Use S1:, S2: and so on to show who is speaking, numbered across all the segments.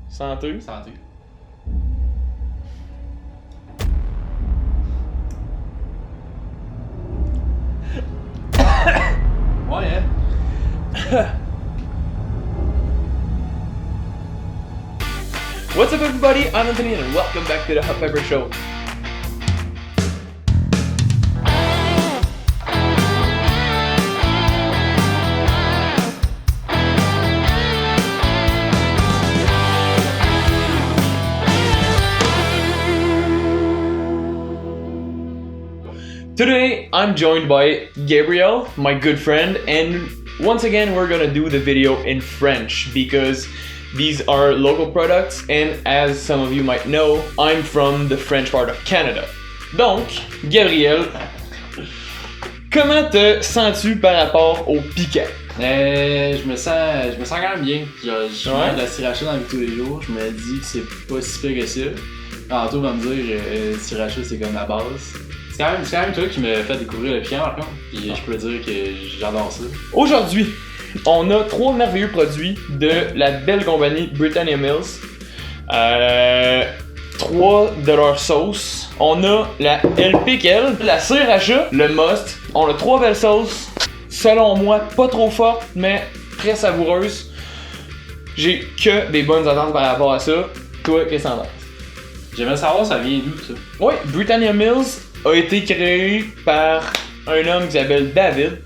S1: Santé.
S2: Santé. Ouais, hein?
S1: What's up, everybody? I'm Anthony, and welcome back to the Hot Pepper Show. Today, I'm joined by Gabriel, my good friend, and once again, we're gonna do the video in French because these are local products, and as some of you might know, I'm from the French part of Canada. Donc, Gabriel, comment te sens-tu par rapport au piquant?
S2: Je me sens quand même bien. Je
S1: Ouais.
S2: mange de la sriracha dans la vie de tous les jours. Je me dis que c'est pas si pire que ça. Tantôt, va me dire sriracha, c'est comme la base. C'est quand même toi qui me fait découvrir le piquant, par contre. Puis je peux dire que j'adore ça.
S1: Aujourd'hui, on a 3 merveilleux produits de la belle compagnie Britannia Mills. 3 de leurs sauces. On a la LPKL, la sriracha, le must. On a 3 belles sauces. Selon moi, pas trop fortes, mais très savoureuses. J'ai que des bonnes attentes par rapport à ça. Toi, qu'est-ce que t'en penses?
S2: J'aimerais savoir ça vient d'où, ça.
S1: Oui, Britannia Mills a été créé par un homme qui s'appelle David.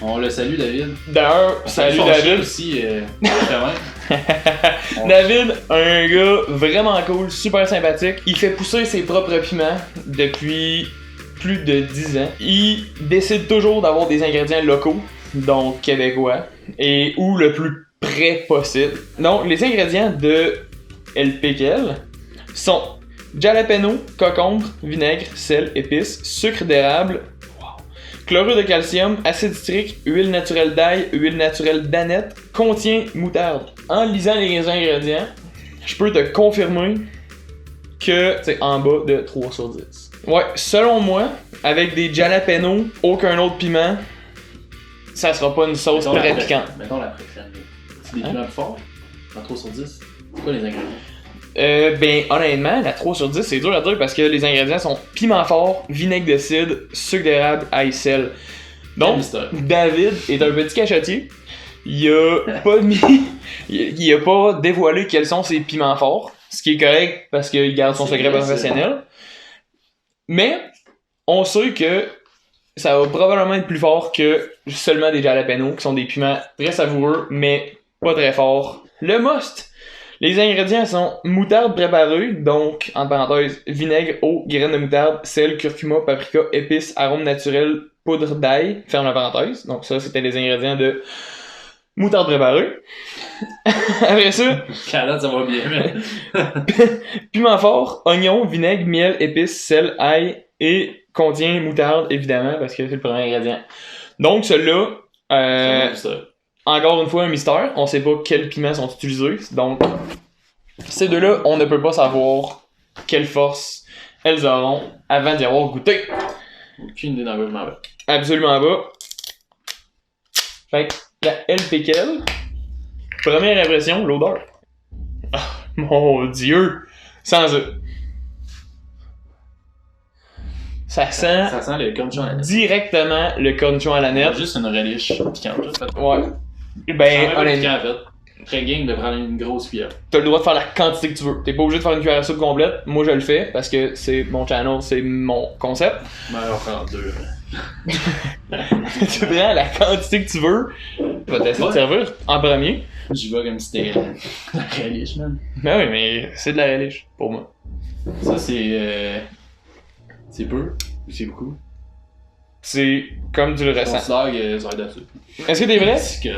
S2: On le salue, David.
S1: D'ailleurs, salut
S2: Son
S1: David.
S2: chien aussi, quand même.
S1: David, un gars vraiment cool, super sympathique. Il fait pousser ses propres piments depuis plus de 10 ans. Il décide toujours d'avoir des ingrédients locaux, donc québécois, et ou le plus près possible. Donc, les ingrédients de LPKL sont jalapeno, concombre, vinaigre, sel, épices, sucre d'érable, chlorure de calcium, acide citrique, huile naturelle d'ail, huile naturelle d'aneth, contient moutarde. En lisant les ingrédients, je peux te confirmer que c'est en bas de 3 sur 10. Ouais, selon moi, avec des jalapeno, aucun autre piment, ça sera pas une sauce très piquante.
S2: Mettons la préférée. C'est des piments plus forts? En 3 sur 10? C'est quoi les ingrédients?
S1: Ben honnêtement, la 3 sur 10 c'est dur à dire parce que les ingrédients sont piment fort, vinaigre de cidre, sucre d'érable, ail, sel. Donc, David est un petit cachotier. Il a pas mis. Il a pas dévoilé quels sont ses piments forts. Ce qui est correct parce qu'il garde son secret professionnel. Mais, on sait que ça va probablement être plus fort que seulement des jalapenos, qui sont des piments très savoureux, mais pas très forts. Le must! Les ingrédients sont moutarde préparée, donc, entre parenthèses, vinaigre, eau, graines de moutarde, sel, curcuma, paprika, épices, arômes naturels, poudre d'ail, ferme la parenthèse. Donc ça, c'était les ingrédients de moutarde préparée. Après ça...
S2: Canada, ça va bien, mais...
S1: Piment fort, oignon, vinaigre, miel, épices, sel, ail, et contient moutarde, évidemment, parce que c'est le premier ingrédient. Donc, celui-là... Encore une fois, un mystère. On sait pas quels piments sont utilisés. Donc, ces deux-là, on ne peut pas savoir quelle force elles auront avant d'y avoir goûté.
S2: Aucune idée dans quoi je m'en vais.
S1: Absolument pas. Fait que la LPKL, première impression, l'odeur. Ah, mon Dieu! Sans eux. Ça sent
S2: le cornichon à la nette.
S1: directement le cornichon à la nette.
S2: Juste une relish piquante.
S1: Ouais. Ben,
S2: honnêtement, en fait. Très game de prendre une grosse cuillère.
S1: T'as le droit de faire la quantité que tu veux. T'es pas obligé de faire une cuillère à soupe complète. Moi, je le fais parce que c'est mon channel, c'est mon concept.
S2: Ben, on va faire 2.
S1: Tu prends la quantité que tu veux. Tu vas t'essayer de servir en premier.
S2: J'y vais comme si c'était la relish, man.
S1: Ben oui, mais c'est de la relish pour moi.
S2: Ça, c'est. C'est peu ou c'est beaucoup?
S1: C'est comme tu le
S2: Je
S1: ressens.
S2: considère que ça va être dessus.
S1: Est-ce que t'es vrai?
S2: C'est que.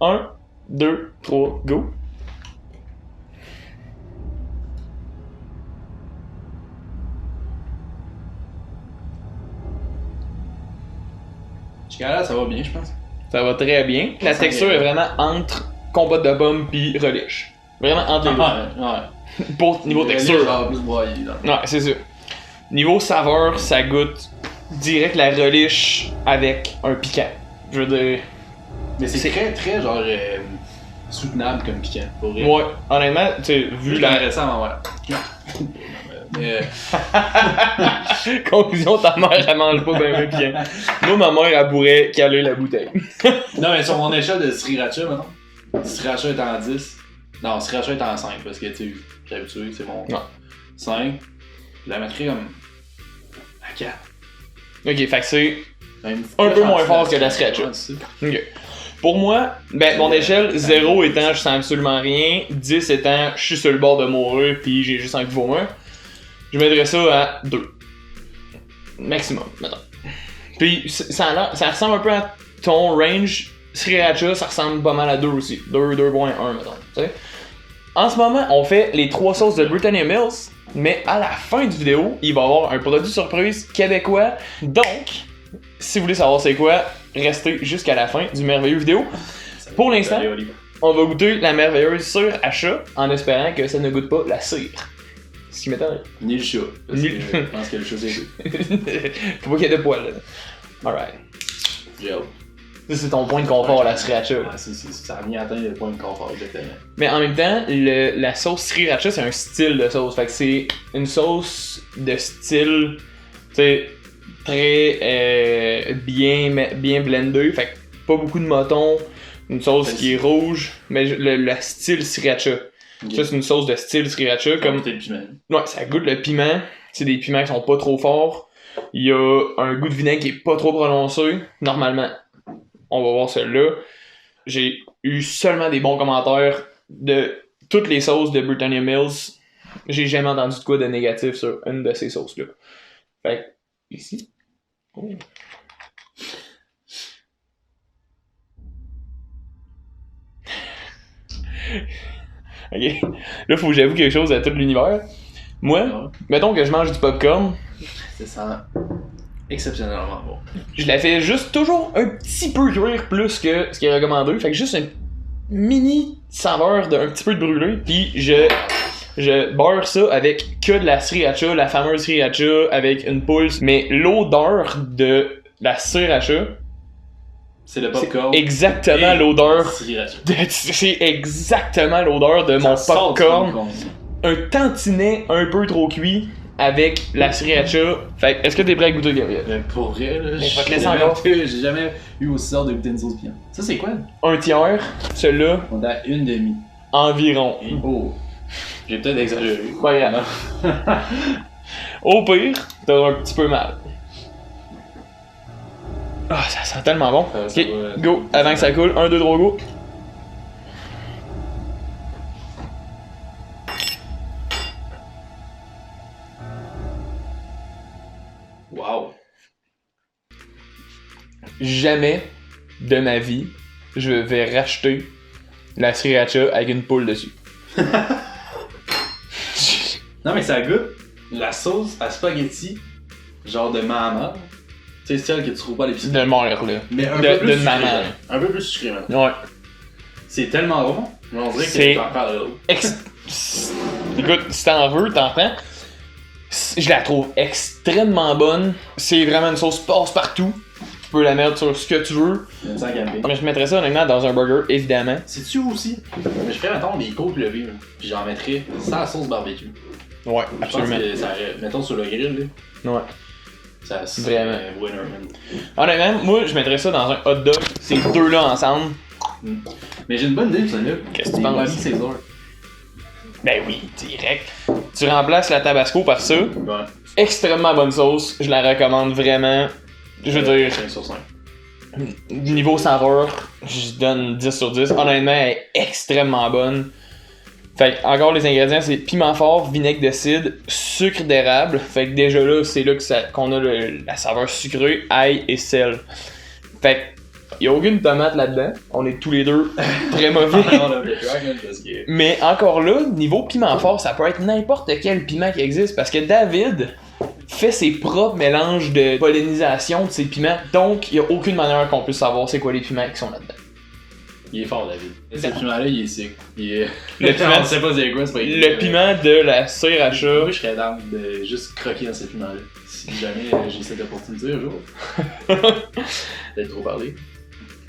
S1: 1, 2, 3, go!
S2: Jusqu'à là, ça va bien, je pense.
S1: Ça va très bien. La texture est vraiment entre compote de pommes pis relish. Vraiment entre les deux.
S2: Ouais.
S1: Pour niveau texture.
S2: Ça va plus broyer, là.
S1: Ouais, c'est ça. Niveau saveur, ça goûte direct la relish avec un piquant. Je veux dire.
S2: Mais c'est très, très genre. soutenable comme piquant, pour vrai.
S1: Ouais, honnêtement, tu sais, vu la.
S2: Intéressant, voilà. Mais.
S1: Conclusion, ta mère, elle mange pas bien piquant. Moi, ma mère, elle pourrait caler la bouteille.
S2: Non, mais sur mon échelle de sriracha, maintenant. Sriracha est en 10. Non, sriracha est en 5 parce que, tu sais, j'ai habitué, c'est bon.
S1: Ouais.
S2: 5. Je la mettrais comme. À 4.
S1: Ok, fait que c'est
S2: Un
S1: peu moins fort que la sriracha. Ok. Pour moi, ben, mon échelle, 0 étant je sens absolument rien, 10 étant je suis sur le bord de mourir pis j'ai juste envie de vomir, je mettrais ça à 2. Maximum, mettons. Pis ça ressemble un peu à ton range. Sriracha, ça ressemble pas mal à 2 aussi. 2.1, mettons. T'sais. En ce moment, on fait les 3 sauces de Britannia Mills, mais à la fin du vidéo, il va y avoir un produit surprise québécois. Donc, si vous voulez savoir c'est quoi, restez jusqu'à la fin du merveilleux vidéo. Pour l'instant, on va goûter la merveilleuse cire à chat en espérant que ça ne goûte pas la cire. Ce qui m'étonne.
S2: Ni le chat. Parce que je pense que le chat c'est tout.
S1: Faut pas qu'il y ait de poils là. Alright.
S2: J'ai hâte.
S1: Ça, c'est ton point de confort, la sriracha.
S2: Ouais, ça a mis atteint le point de confort, exactement.
S1: Mais en même temps, la sauce sriracha, c'est un style de sauce. Fait que c'est une sauce de style, tu sais, très bien blendée. Fait que pas beaucoup de mouton. Une sauce qui est rouge, mais le style sriracha. Okay. Ça, c'est une sauce de style sriracha. Comme
S2: le piment.
S1: Ouais, ça goûte le piment. C'est des piments qui sont pas trop forts. Il y a un goût de vinaigre qui est pas trop prononcé. Normalement, on va voir celui-là. J'ai eu seulement des bons commentaires de toutes les sauces de Britannia Mills. J'ai jamais entendu de quoi de négatif sur une de ces sauces-là. Fait que, ici. Oh. Ok. Là, faut que j'avoue quelque chose à tout l'univers. Moi, mettons que je mange du popcorn.
S2: Ça sent exceptionnellement bon.
S1: Je la fais juste toujours un petit peu cuire plus que ce qui est recommandé. Fait que juste une mini saveur d'un petit peu de brûlé. Puis je beurre ça avec que de la sriracha, la fameuse sriracha avec une pulse. Mais l'odeur de la sriracha,
S2: c'est le popcorn.
S1: C'est exactement l'odeur.
S2: C'est
S1: exactement l'odeur de mon popcorn. Un tantinet un peu trop cuit avec la sriracha. Fait est-ce que t'es prêt à goûter, Gabriel?
S2: Pour vrai, là,
S1: j'ai
S2: jamais eu aussi hâte de goûter une sauce piquante. Ça, c'est quoi?
S1: Un tiers. Celui-là.
S2: On a une demi.
S1: Environ.
S2: Oh. J'ai peut-être exagéré.
S1: Pas grave. Au pire, t'auras un petit peu mal. Ah, ça sent tellement bon. Ok, go, avant que ça coule. 1, 2, 3, go.
S2: Wow.
S1: Jamais de ma vie, je vais racheter la sriracha avec une poule dessus.
S2: Non, mais ça goûte la sauce à spaghetti, genre de maman. Tu sais, celle que tu trouves pas à l'épicerie.
S1: De mort, là.
S2: Mais un peu plus
S1: de
S2: sucré.
S1: maman.
S2: Un peu plus sucré, maintenant.
S1: Ouais.
S2: C'est tellement bon. On dirait que t'en parles là.
S1: Écoute, si t'en veux, t'en prends. Je la trouve extrêmement bonne. C'est vraiment une sauce passe-partout. Tu peux la mettre sur ce que tu veux. Mais je mettrais ça honnêtement dans un burger, évidemment.
S2: C'est-tu aussi? Mais je ferais, mettons, des côtes levées, puis j'en mettrais sans sauce barbecue.
S1: Ouais, absolument.
S2: Je pense que ça, mettons sur le grill, là.
S1: Ouais.
S2: Ça, c'est
S1: vraiment.
S2: Winner, man.
S1: Honnêtement, moi, je mettrais ça dans un hot dog. Ces deux-là ensemble.
S2: Mais j'ai une bonne idée pour ça, là.
S1: Qu'est-ce que tu penses?
S2: César.
S1: Ben oui, direct. Tu remplaces la Tabasco par ça.
S2: Ouais.
S1: Extrêmement bonne sauce. Je la recommande vraiment. Je veux dire,
S2: 5 sur 5.
S1: Niveau saveur, je donne 10 sur 10. Honnêtement, elle est extrêmement bonne. Fait que, encore les ingrédients, c'est piment fort, vinaigre de cidre, sucre d'érable. Fait que déjà là, c'est là qu'on a la saveur sucrée, ail et sel. Fait que, y a aucune tomate là-dedans. On est tous les deux très mauvais. Mais encore là, niveau piment fort, ça peut être n'importe quel piment qui existe. Parce que David fait ses propres mélanges de pollinisation de ses piments. Donc, il n'y a aucune manière qu'on puisse savoir c'est quoi les piments qui sont là-dedans.
S2: Il est fort, David. Ce piment-là, il est sec.
S1: Le piment,
S2: on sait pas c'est quoi, c'est pas
S1: le piment de la sriracha.
S2: Moi, je serais d'âme de juste croquer dans ce piment-là. Si jamais j'ai cette opportunité un jour. Peut-être trop parler.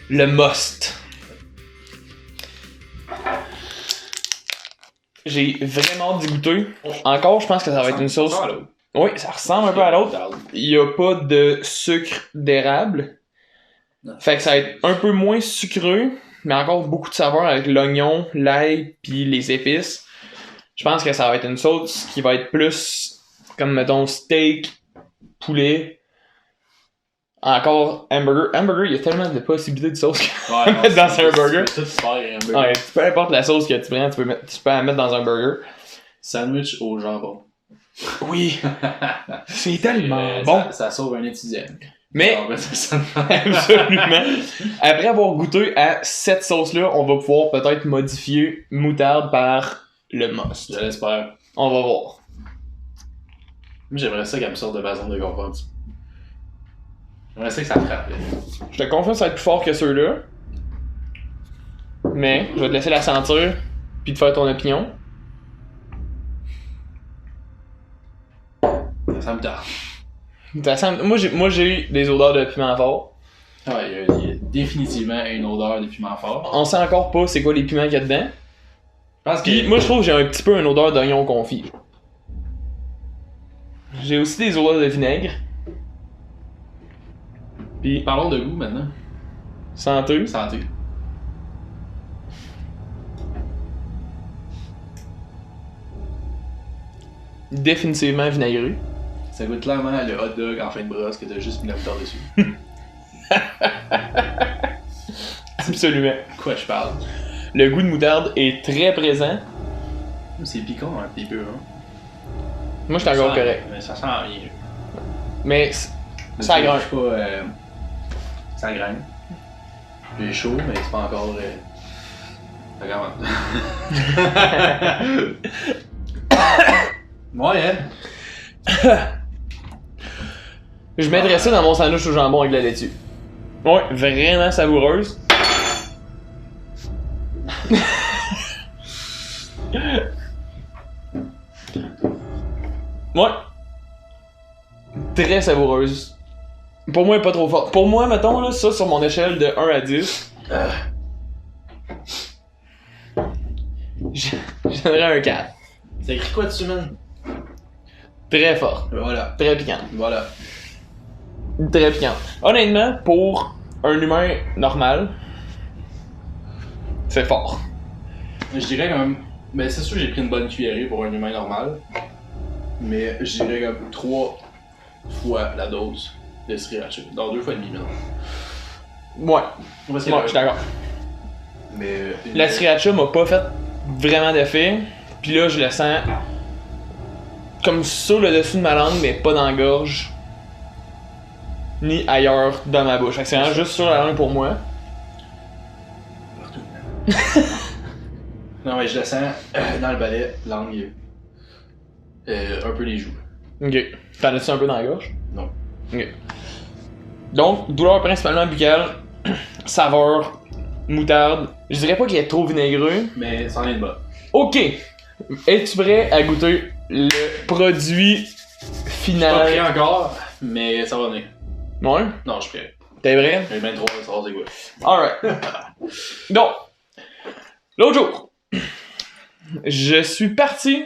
S1: Le must. J'ai vraiment hâte d'y goûter. Encore, je pense que ça va être une sauce. Oui, ça ressemble un peu à l'autre. Il n'y a pas de sucre d'érable. Fait que ça va être un peu moins sucreux, mais encore beaucoup de saveur avec l'oignon, l'ail, puis les épices. Je pense que ça va être une sauce qui va être plus comme, mettons, steak, poulet. Encore hamburger. Hamburger, il y a tellement de possibilités de sauces qu'on peut mettre dans un burger.
S2: Tout se faire un burger.
S1: Ouais, peu importe la sauce que tu prends, tu peux la mettre dans un burger.
S2: Sandwich au jambon.
S1: Oui. C'est tellement bon.
S2: Ça sauve un étudiant.
S1: Mais, absolument. Après avoir goûté à cette sauce-là, on va pouvoir peut-être modifier moutarde par le must.
S2: Je l'espère.
S1: On va voir.
S2: Moi, j'aimerais ça qu'elle me sorte de ma zone de confort un petit peu. J'aimerais ça que ça frappe.
S1: Je te confie que ça va être plus fort que ceux-là. Mais, je vais te laisser la sentir, puis te faire ton opinion.
S2: Ça me tarde.
S1: Moi, j'ai des odeurs de piment fort.
S2: Ouais, il y a définitivement une odeur de piment fort.
S1: On sait encore pas c'est quoi les piments qu'il y a dedans. Puis
S2: Que...
S1: moi, je trouve que j'ai un petit peu une odeur d'oignon confit. J'ai aussi des odeurs de vinaigre. Puis,
S2: parlons de goût maintenant.
S1: santé.
S2: Santé.
S1: Définitivement vinaigré.
S2: Ça goûte clairement le hot dog en fin de brosse que t'as juste mis la moutarde dessus.
S1: Absolument.
S2: Quoi je parle?
S1: Le goût de moutarde est très présent.
S2: C'est piquant un petit peu, hein.
S1: Moi, je suis encore correct.
S2: Mais ça sent rien.
S1: Mais ça grince.
S2: Pas, ça grince. J'ai chaud, mais c'est pas encore... Ça commence. Ouais, hein?
S1: Je mettrais ça dans mon sandwich au jambon avec la laitue. Ouais, vraiment savoureuse. Ouais. Très savoureuse. Pour moi, pas trop fort. Pour moi, mettons, là, ça sur mon échelle de 1 à 10. J'aimerais un 4.
S2: C'est écrit quoi dessus, man?
S1: Très fort.
S2: Voilà.
S1: Très piquant.
S2: Voilà.
S1: Très piquant. Honnêtement, pour un humain normal, c'est fort.
S2: Je dirais quand même... Ben c'est sûr que j'ai pris une bonne cuillerée pour un humain normal. Mais je dirais comme 3 fois la dose de sriracha. Donc 2 fois et demi maintenant.
S1: Ouais.
S2: Ouais,
S1: je suis d'accord.
S2: Mais...
S1: La sriracha m'a pas fait vraiment d'effet. Puis là, je le sens comme sur le dessus de ma langue, mais pas dans la gorge. Ni ailleurs dans ma bouche. Fait que c'est vraiment juste sur la langue pour moi.
S2: Partout. Non, mais je le sens dans le balai, langue, un peu les joues.
S1: Ok. T'en as-tu un peu dans la gorge?
S2: Non.
S1: Ok. Donc, douleur principalement buccale, saveur, moutarde. Je dirais pas qu'il est trop vinaigreux.
S2: Mais ça en est de bas.
S1: Ok. Es-tu prêt à goûter le produit final?
S2: Pas prêt encore, mais ça va venir.
S1: Ouais?
S2: Non, je suis prêt.
S1: T'es prêt?
S2: J'ai 23, ça va c'est quoi.
S1: Alright. Donc, l'autre jour, je suis parti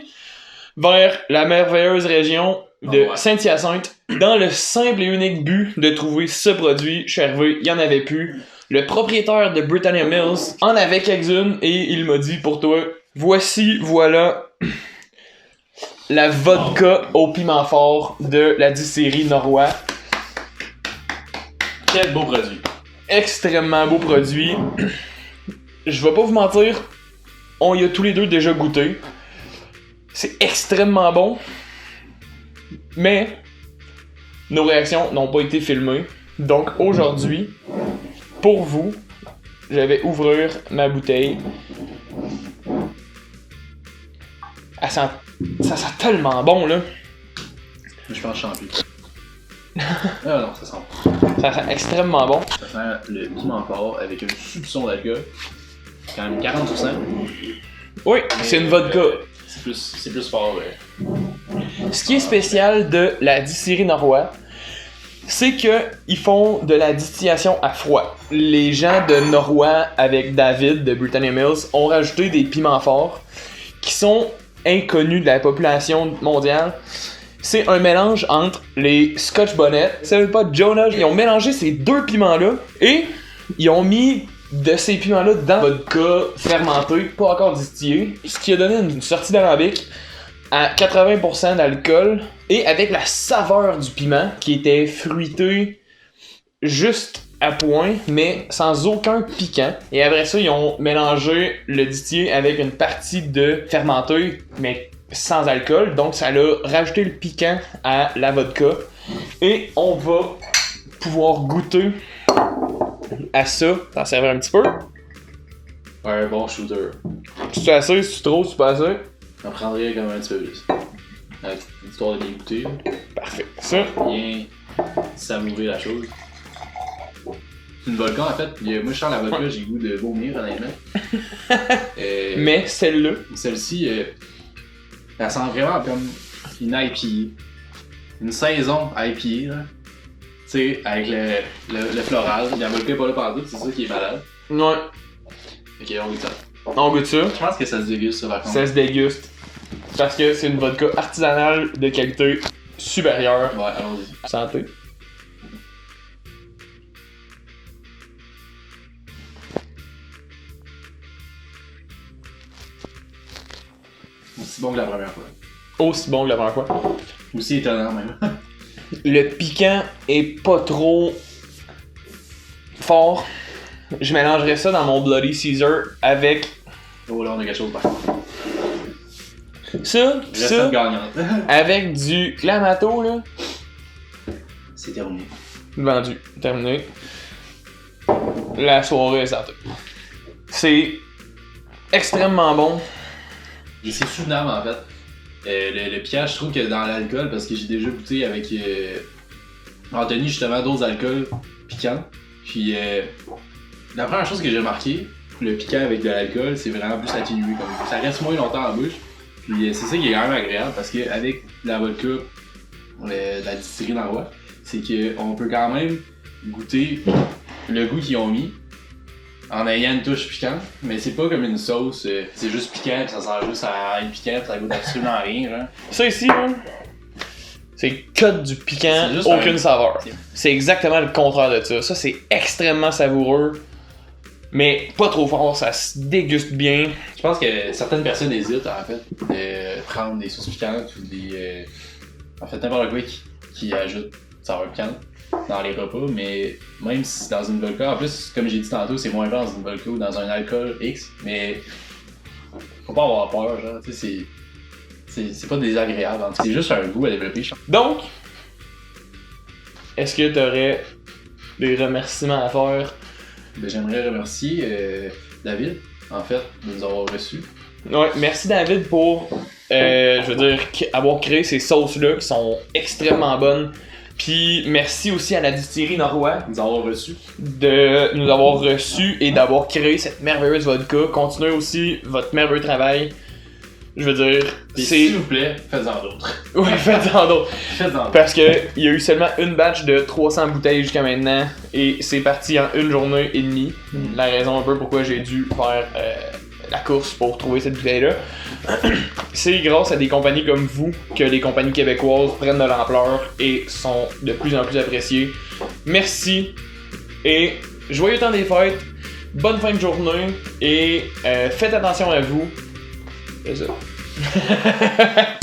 S1: vers la merveilleuse région de Saint-Hyacinthe dans le simple et unique but de trouver ce produit. Je suis arrivé, il n'y en avait plus. Le propriétaire de Britannia Mills en avait quelques-unes et il m'a dit pour toi, voilà la vodka au piment fort de la distillerie Norrois.
S2: Quel beau produit.
S1: Extrêmement beau produit. Je vais pas vous mentir, on y a tous les deux déjà goûté. C'est extrêmement bon. Mais nos réactions n'ont pas été filmées. Donc aujourd'hui, pour vous, je vais ouvrir ma bouteille. Ça sent tellement bon là.
S2: Je pense champi. Ah non, ça sent.
S1: Ça sent extrêmement bon.
S2: Ça sent le piment fort avec un soupçon d'alcool. Quand même 40%.
S1: Oui, c'est une vodka.
S2: C'est plus fort, ouais.
S1: Ce qui est spécial de la distillerie Norrois, c'est qu'ils font de la distillation à froid. Les gens de Norrois avec David de Britannia Mills ont rajouté des piments forts qui sont inconnus de la population mondiale. C'est un mélange entre les Scotch Bonnet, ça veut pas Jonah, ils ont mélangé ces deux piments-là et ils ont mis de ces piments-là dans vodka fermenté, pas encore distillé, ce qui a donné une sortie d'alambic à 80% d'alcool et avec la saveur du piment qui était fruité juste à point, mais sans aucun piquant. Et après ça, ils ont mélangé le distillé avec une partie de fermenté, mais sans alcool. Donc, ça a rajouté le piquant à la vodka. Et on va pouvoir goûter à ça. T'en servir un petit peu.
S2: Un bon shooter.
S1: Si tu as assez, si tu trop, si tu pas assez.
S2: J'en prendrais comme un petit peu plus. Histoire de bien goûter.
S1: Parfait. Ça.
S2: Bien savourer la chose. C'est une vodka en fait. Moi je sens la vodka, j'ai le goût de vomir honnêtement.
S1: Mais celle-là.
S2: Celle-ci, elle sent vraiment comme une IPA. Une saison IPA là. Tu sais, avec le floral. La vodka est pas là partout, c'est ça qui est malade.
S1: Ouais.
S2: Ok, on goûte ça.
S1: On goûte ça.
S2: Je pense que ça se déguste ça par contre.
S1: Ça se déguste. Parce que c'est une vodka artisanale de qualité supérieure.
S2: Ouais, allons-y.
S1: Santé.
S2: Aussi bon que la première fois.
S1: Aussi bon que la première fois.
S2: Aussi étonnant même.
S1: Le piquant est pas trop fort. Je mélangerais ça dans mon Bloody Caesar avec
S2: Oh là, on a quelque chose par contre.
S1: ça,
S2: Recette gagnante.
S1: avec du Clamato là.
S2: C'est terminé.
S1: Vendu, terminé. La soirée est sortie. C'est extrêmement bon.
S2: Et c'est souvenable en fait. Le piège, je trouve que dans l'alcool, parce que j'ai déjà goûté avec Anthony justement d'autres alcools piquants. Puis la première chose que j'ai remarqué, le piquant avec de l'alcool, c'est vraiment plus atténué. Comme, ça reste moins longtemps en bouche. Puis c'est ça qui est quand même agréable parce qu'avec la vodka, la distillerie d'Envoi, c'est qu'on peut quand même goûter le goût qu'ils ont mis en ayant une touche piquante, mais c'est pas comme une sauce, c'est juste piquant, pis ça sent juste à être piquant, pis ça goûte absolument rien, genre.
S1: Ça ici, là, c'est cut du piquant, aucune saveur. C'est exactement le contraire de ça. Ça, c'est extrêmement savoureux, mais pas trop fort, ça se déguste bien.
S2: Je pense que certaines personnes hésitent, en fait, de prendre des sauces piquantes ou des... en fait, n'importe quoi qui ajoute saveur piquante dans les repas, mais même si dans une vodka, en plus, comme j'ai dit tantôt, c'est moins fort dans une vodka ou dans un alcool X, mais faut pas avoir peur, genre, tu sais, c'est pas désagréable, hein. C'est juste un goût à développer, je pense.
S1: Donc, est-ce que t'aurais des remerciements à faire?
S2: Ben, j'aimerais remercier David, en fait, de nous avoir reçus.
S1: Ouais, merci David pour, je veux dire, avoir créé ces sauces-là qui sont extrêmement bonnes. Puis merci aussi à la distillerie Norrois
S2: De nous avoir reçus.
S1: de nous avoir reçus et d'avoir créé cette merveilleuse vodka. Continuez aussi votre merveilleux travail. Je veux dire,
S2: Et
S1: c'est...
S2: s'il vous plaît, faites-en d'autres.
S1: Ouais, faites-en d'autres.
S2: Faites-en d'autres.
S1: Parce qu'il y a eu seulement une batch de 300 bouteilles jusqu'à maintenant et c'est parti en une journée et demie. La raison un peu pourquoi j'ai dû faire la course pour trouver cette bouteille-là. C'est grâce à des compagnies comme vous que les compagnies québécoises prennent de l'ampleur et sont de plus en plus appréciées. Merci et joyeux temps des fêtes, bonne fin de journée et faites attention à vous. C'est ça.